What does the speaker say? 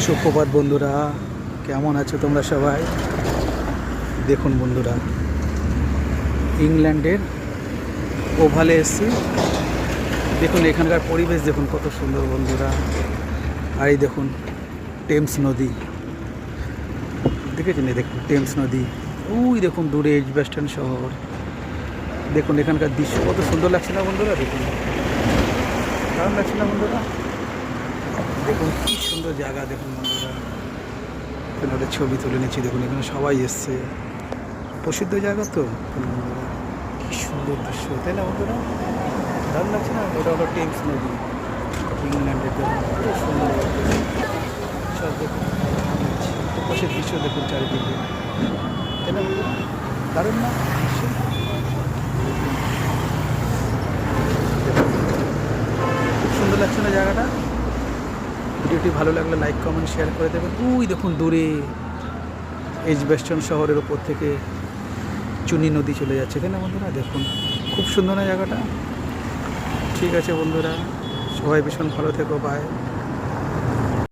সুপ্রভাত বন্ধুরা, কেমন আছো তোমরা সবাই? দেখুন বন্ধুরা, ইংল্যান্ডের ওভালে এসছি। দেখুন এখানকার পরিবেশ দেখুন কত সুন্দর বন্ধুরা। আর এই দেখুন টেমস নদী, দেখেছেন? এই দেখুন টেমস নদী, ওই দেখুন দূরে এজবাস্টন শহর। দেখুন এখানকার দৃশ্য কত সুন্দর লাগছে না বন্ধুরা? দেখুন দারুণ লাগছে না বন্ধুরা? দেখুন কি সুন্দর জায়গা। দেখুন বন্ধুরা, এখানে একটা ছবি তুলে নিচ্ছি। দেখুন এখানে সবাই এসছে, প্রসিদ্ধ জায়গা তো। দেখুন বন্ধুরা কি সুন্দর দৃশ্য, তাই না বন্ধুরা? দারুণ লাগছে না? এটা হলো টেমস নদী, ইংল্যান্ডের। দেখুন কত সুন্দর সব। দেখুন আশেপাশের দৃশ্য দেখুন চারিদিকে, তাই না বন্ধুরা? দারুণ না দৃশ্য? খুব সুন্দর লাগছে না জায়গাটা? ভিডিওটি ভালো লাগলে লাইক কমেন্ট শেয়ার করে দেবেন। ওই দেখুন দূরে এজবাস্টন শহরের ওপর থেকে চুনি নদী চলে যাচ্ছে, তাই না বন্ধুরা? দেখুন খুব সুন্দর না জায়গাটা? ঠিক আছে বন্ধুরা, সবাই ভীষণ ভালো থেকো, বাই।